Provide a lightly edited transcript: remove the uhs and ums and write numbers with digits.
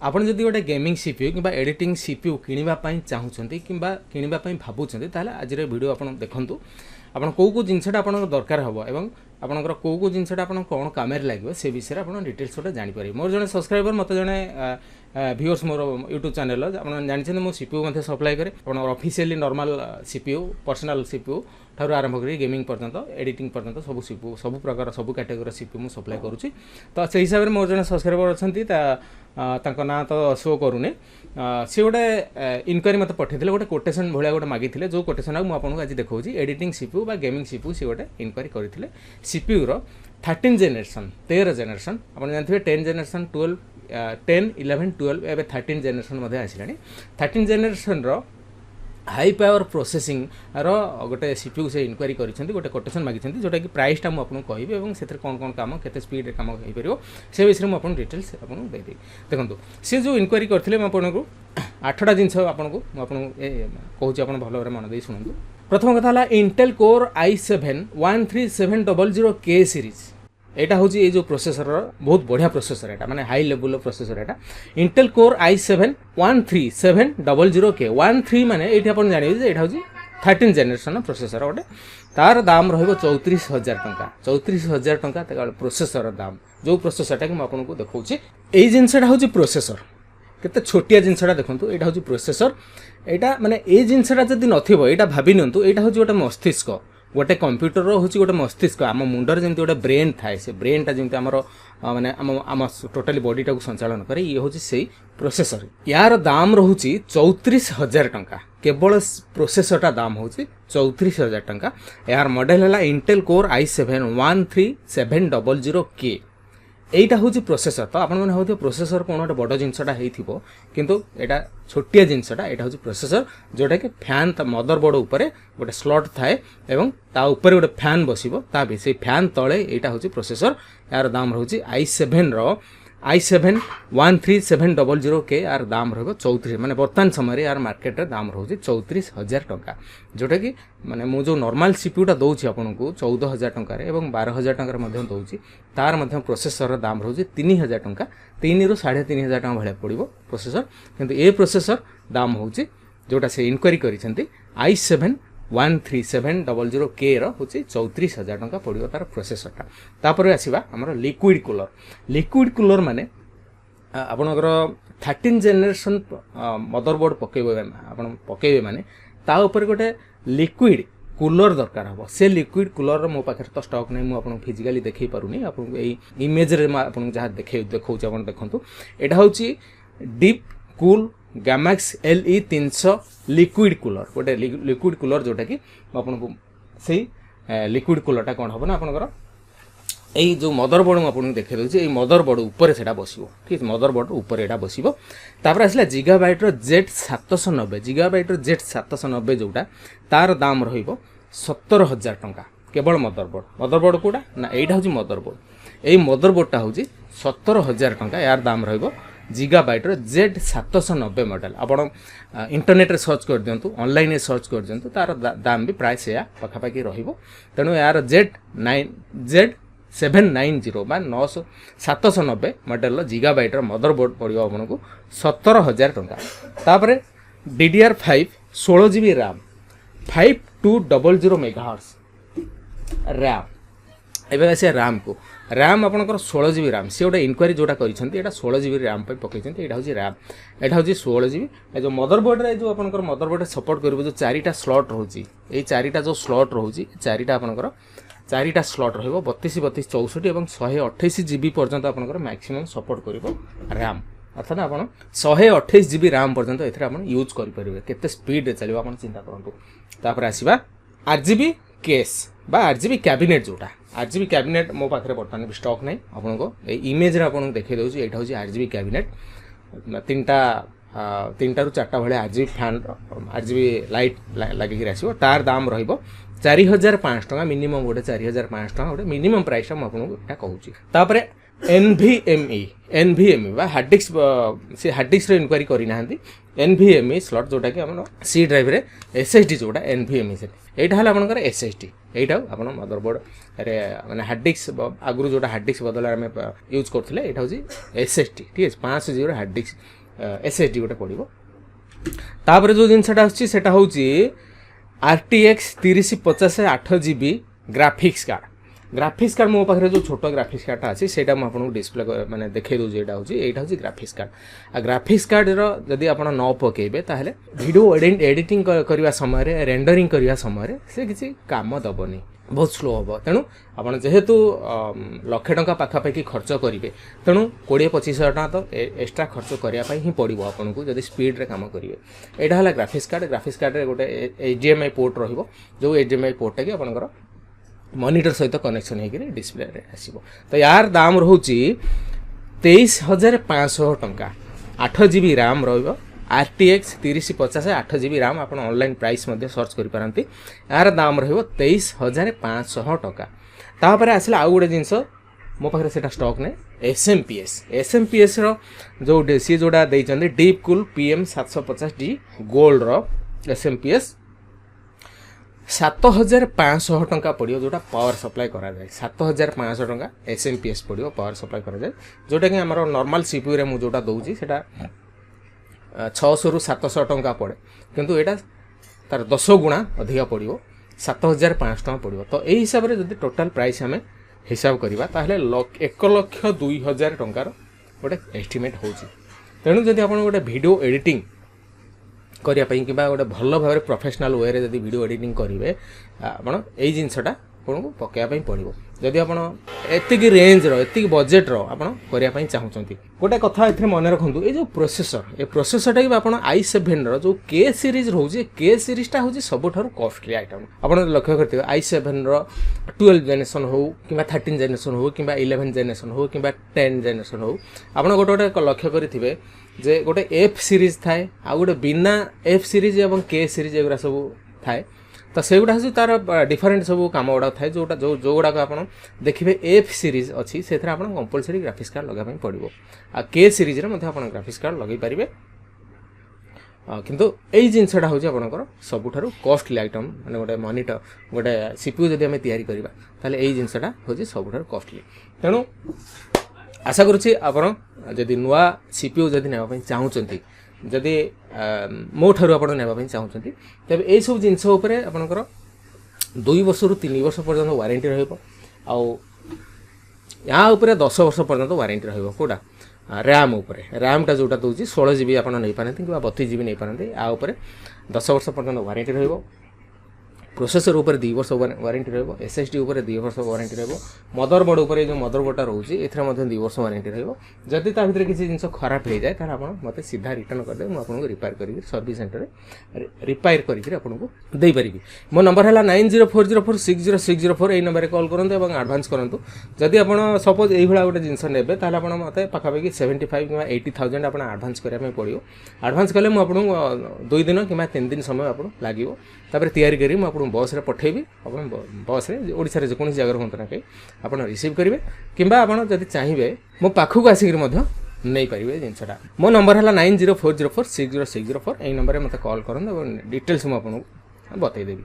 ଆପଣ ଯଦି ଗୋଟେ ଗେମିଂ CPU କିମ୍ବା ଏଡିଟିଂ CPU କିଣିବା ପାଇଁ ଚାହୁଁଛନ୍ତି କିମ୍ବା କିଣିବା ପାଇଁ ଭାବୁଛନ୍ତି ତାହେଲେ ଆଜିର ଭିଡ଼ିଓ ଆପଣ ଦେଖନ୍ତୁ ଆପଣ କେଉଁ ଜିନିଷଟା ଆପଣଙ୍କ ଦରକାର ହେବ ଏବଂ ଆପଣଙ୍କର କେଉଁ ଜିନିଷଟା ଆପଣ କ'ଣ କାମରେ ଲାଗିବ ସେ ବିଷୟରେ ଆପଣ ଡିଟେଲ୍ସ ଗୋଟେ ଜାଣିପାରିବେ। ମୋର ଜଣେ ସବସ୍କ୍ରାଇବର ମୋତେ ଜଣେ ଭିଉର୍ସ ମୋର ୟୁଟ୍ୟୁବ୍ ଚ୍ୟାନେଲ ଆପଣ ଜାଣିଛନ୍ତି ମୁଁ CPU ମଧ୍ୟ ସପ୍ଲାଏ କରେ ଆପଣଙ୍କର officially normal CPU personal CPU ଠାରୁ ଆରମ୍ଭ କରି ଗେମିଂ ପର୍ଯ୍ୟନ୍ତ ଏଡିଟିଂ ପର୍ଯ୍ୟନ୍ତ ସବୁ CPU ସବୁ ପ୍ରକାର ସବୁ କ୍ୟାଟେଗୋରିର CPU ମୁଁ ସପ୍ଲାଏ କରୁଛି। ତ ସେଇ ହିସାବରେ ମୋର ଜଣେ ସବସ୍କ୍ରାଇବର ଅଛନ୍ତି ତାଙ୍କ ନାଁ ତ ଶୋ କରୁନି सी गोटे इनक्वारी मत पठेइले गोटे कोटेशन भाया गोटे मागिले जो कोटेशन मुझे आपको आज देखा एडिटिंग सीपीयू बा गेमिंग सीपीयू सी गोटे इनक्वारी करते सीपीयू रो 13 जेनेरेशन 13 जेनेरेशन आप जानते 10 जेनेरेशन 12 10 11 12 एवं 13 जेनेरेशन आसला 13 जेनेरेशन रो हाई पावर प्रोसेसिंग रो गोटे सीपीयू से इनक्वारी करिसेंती गोटे कोटेशन मागिसेंती जोटा कि प्राइसटा मु आपको कहबी एवं सेतिर कोन कोन काम केते स्पीड रे काम होई परियो से विषय मु आपन डिटेल्स आपन दे दे देखंतु से जो इनक्वारी करथिले म आपन को 8टा जिंस आपन को मु आपन कहूची आपन भलो रे मन दे सुनंतु। प्रथम कथा हला Intel core i7 13700K series एटा हूँ ये जो प्रोसेसर बहुत बढ़िया प्रोसेसर एटा माने हाई लेवल प्रोसेसर एटा इंटेल कोर i7 13700K 13 माने एठी अपन जानिबे जे एटा हूँ 13 जेनेरेशन प्रोसेसर गोटे तार दाम रहिबो 34000 टंका 34000 टंका तार प्रोसेसर दाम जो प्रोसेसरटा कि मैं आपको देखौछि एई जिंसटा हूँ प्रोसेसर केते छोटिया जिंसटा देखंतु एटा हूँ प्रोसेसर एटा माने ए जिंसटा जदि नथिबो एटा भाबि नियंतु एटा हूँ गोटे मस्तिष्क गोटे कंप्यूटर हूँ गोटे मस्तिष्क आम मुंडर जमी गोटे ब्रेन थाए से ब्रेनटा जमी आमर माने आम टोटाली बॉडीटा को संचालन करे ये हूँ से प्रोसेसर यार दाम रोचे 34000 टंका केवल प्रोसेसरटा दाम हूँ 34000 टंका यार मॉडल है इंटेल कोर i7 13700K एटा हूँ प्रोसेसर तो आप प्रोसेसर कौन गोटे बड़ जिनसटा हो किंतु एटा छोटिया जिनसटा एटा हूँ प्रोसेसर जोटा कि फैन मदर बोर्ड उपरे गोटे स्लॉट थाए एवं ता ऊपर गोटे फैन बसिबो ता भी से फैन तले एटा हूँ प्रोसेसर यार दाम रोचे i7 रो i7 13700K यार दाम रहिबो 34 माने वर्तमान समय यार मार्केट रे दाम रोचे 34000 टंका जोटा कि माने मु जो नॉर्मल सीपीयूटा दउछि आपन को 14000 टंका रे एवं 12000 टंका रे मध्यम दउछि तार मध्यम प्रोसेसर रो दाम रोचे 3000 टंका 3 रो 3500 टंका भले पड़िबो प्रोसेसर किंतु ए प्रोसेसर दाम होछि जोटा से इनक्वारी करिसेंती i7 13700K रो होछि 34000 टंका पड़िबो तार प्रोसेसरटा तापर आसीबा हमर लिक्विड कूलर माने आपनकर 13 जेनेरेशन मदरबोर्ड पकेबे माने ता ऊपर गोटे लिक्विड कूलर दरकार हम से लिक्विड कूलर मो पाखे तो स्टॉक नहीं मुझे फिजिकाली देखई पारुनी आपको यही इमेज रे आपन जहाँ देखौ देखु एटा हूँ deep cool Gamemax LE 300 liquid cooler गोटे लिक्विड कूलर जोटा कि आपको से लिक्विड कूलरटा कौन हम ना आपंकर यही जो मदरबोर्ड मुझे देखा दूसरी ये मदरबोर्ड ऊपर से बसो ठीक है मदरबोर्ड ऊपर यहाँ बसो तापर आसला जिगाबाइट्र Z790 जिगाबाइट्र Z790 जोटा तार दाम रहिबो 17000 टंका केवल मदरबोर्ड कोटा ना यहाँ हूँ मदरबोर्ड यही मदरबोर्डटा हूँ 17000 टंका यार दाम रहिबो जिगाबाइट्र Z790 मॉडल आपण इंटरनेट रे सर्च कर दियंतु ऑनलाइन रे सर्च कर दियंतु तार दाम भी प्राय से पाखापाखि रहिबो तेणु यार Z790 बा 790 मॉडल जिगाबाइट्र मदरबोर्ड पड़ो आपको 17000 टंका तापर DDR5 16GB RAM 5200 MHz RAM एवं आसे रैम को रैम आपंकर 16GB रैम सी गोटे इनक्वारी जोटा कर 16GB रैम पकई यहाँ हूँ रैम यहाँ हूँ 16GB जो मदरबोर्ड रे जो आपंकर मदरबोर्ड सपोर्ट कर जो 4टा स्लॉट रोचे ये 4टा जो स्लॉट रोचे 4टा आपंकर 4टा स्लॉट रहिबो 32 32 64 और 128GB पर्यंत आपंकर मैक्सिमम सपोर्ट कर रैम अर्थात आप 128GB रैम पर्यंत एथरे यूज करेंगे केते स्पीड चलो आप चिंता करूँ तापर आसवा RGB केस बा RGB कैबिनेट जोटा RGB कैबिनेट मो पाखे बर्तमान स्टॉक नहीं आपको इमेज आपको देखा दूसरी यहाँ हूँ RGB कैबिनेट 3टा रू 4टा भाई RGB फैन RGB लाइट लगे आसो तार दाम रहिबो 4500 टंका मिनिमम गोटे 4500 टंका गोटे मिनिमम प्राइसटा मुझे कहूँ तापर एनवीएमई बा हार्ड डिस्क से हार्ड डिस्क इनक्वारी करना एनवीएमई स्लॉट जोटा कि आम सी ड्राइव रे एसएसडी जोटा एनवीएमई से यहाँ है आपंकर एसएसडी यहाँ आप मदरबोर्ड मैंने हार्ड डिस्क आगुरी जोटा हार्ड डिस्क बदल आम यूज करते यहाँ हूँ एसएसडी ठीक है 500 GB हार्ड डिस्क एसएसडी गोटे पड़ो तापर जो जिनसा आसा हूँ RTX 3050 8 GB ग्राफिक्स कार्ड मो पाखे जो छोट ग्राफिक्स कार्ड अच्छी से आपको डिस्प्ले माने देखा दूसरी यहाँ हूँ ग्राफिक्स कार्ड ग्राफिक्स कार्ड रदि आप न पकेबे ताहले वीडियो एडिटिंग करने समय रेंडरिंग करने समय से किसी काम दबनी बहुत स्लो हम तेणु आपड़ जेहेतु लक्षे टंका पाखापाखि खर्च करेंगे तेणु 20-25 टका तो एक्स्ट्रा खर्च करने ही पड़ो आपन को जब स्पीड रे काम करेंगे यहाँ है ग्राफिक्स कार्ड गोटे HDMI पोर्ट रो जो HDMI पोर्टा कि आपंकर मॉनिटर सहित कनेक्शन होकर डिस्प्ले रे आसीबो तो यार दाम रोचे 23,500 टंका 8 GB रैम रो RTX 3050 8 GB रैम आप ऑनलाइन प्राइस सर्च करें यार दाम रो 23,500 टंका तापर आसला आउ गोटे जिनस मो पाखे से स्टॉक ने SMPS रो जो सी जोड़ा देइचंदी deep cool PM 750D gold रो SMPS 7,500 टंका पड़ो जोटा पावर सप्लाई करा जाए 7,500 टंका SMPS पड़ो पावर सप्लाई करा जाए जोटा कि आमर नॉर्मल CPU रे मु जोटा दउची सेटा 600 रु 700 टंका पड़े किंतु एटा तार 10 गुणा अधिक पड़ो 7,500 टंका पड़ो तो यही हिसाब से जब टोटाल प्राइस आम हिसाब करवा ताहले 1,02,000 टंकार गोटे एस्टिमेट होची तेणु जब आप गोटे वीडियो एडिटिंग करने कि गोटे भल भाव प्रोफेशनल वे रे जब वीडियो एडिटिंग करेंगे आपड़ यही जिनसटा आपको पकड़ापी पड़ो जदि आपकी रेंज री बजेट करने चाहूँगी गोटे कथा ए मन रखु ये जो प्रोसेसर प्रोसेसरटा भी आप i7 जो के सीरीज रोचे के सीरीजटा हूँ सबुठ कॉस्टली आइटम आप लक्ष्य करते i7 12 जेनेरेशन हो कि 13 जेनेरेशन हो कि 11 जेनेरेशन हो कि 10 जेनेरेशन हो आप गोटे गोटे लक्ष्य करेंगे जे गोटे F सीरीज थाए आ गोटे बिना F सीरीज और के सीरीज एगुरा सब थाए तो से गुड़ा हूँ तार डिफरेंट सब कम गुड़ा थाए जोटा जो गुड़ाक आप देखिए F सीरीज अच्छी से कंपलसरी ग्राफिक्स कार्ड लगाई पड़ो आ के सीरीज रे आप ग्राफिक्स कार्ड लगे पारे किंतु यही जिनसटा हूँ आपंकर सबुठ कॉस्टली आइटम मैंने गोटे मॉनिटर गोटे CPU जब आम तैयारी करवा ताले यही जिनसटा हूँ सबुठ कॉस्टली तेणु आशा करुँची आपड़ी नुआ CPU जदि नापी चाहूँगी जदि मो ठारू आप नापी चाहूँगी तेज यही सब जिनस आपंकर 2 वर्ष रु 3 वर्ष पर्यंत वारंटी रहा 10 वर्ष पर्यंत वारंटी रोटा रैम रैमटा जोटा दूसरी 16 GB आप नहीं पारती कि 32 GB नहीं पारती आउे 10 वर्ष पर्यंत वारंटी रो प्रोसेसर ऊपर 2 वर्ष वारंटी रो SSD ऊपर 2 वर्ष वारंटी रो मदरबोर्ड ऊपर जो मदरबोर्डटा रोचे ए 2 वर्ष वारंटी रो जदि ता भीतर किसी जिन खराब हो जाए तार आप मत सीधा रिटर्न करदे मुझे आपको रिपेयर कर सर्विस सेंटर रिपेयर करको दे पारि मो नंबर है 9040460604 यही नंबर कॉल करूँ और एडवांस करूँ जदि आप सपोज यही गोटे जिन ने मत पाखापाखि 75 कि 80,000 आप एडवांस करने पड़ो एडवांस कले मुझे 2 दिन कि 3 दिन समय आप लगे तापर तैयारी करी मुझे बस रे पठेबी बस रे ओडिसा रे जेकोसी जगह हूँ ना कहीं आप रिसीव करेंगे कि आप चाहिए मो पाखक आसिक नहीं पारे जिनसा मो नंबर है 9040460604 यही नंबर में मत कॉल करूँ डिटेल्स मुझे आपको बतईदेवी।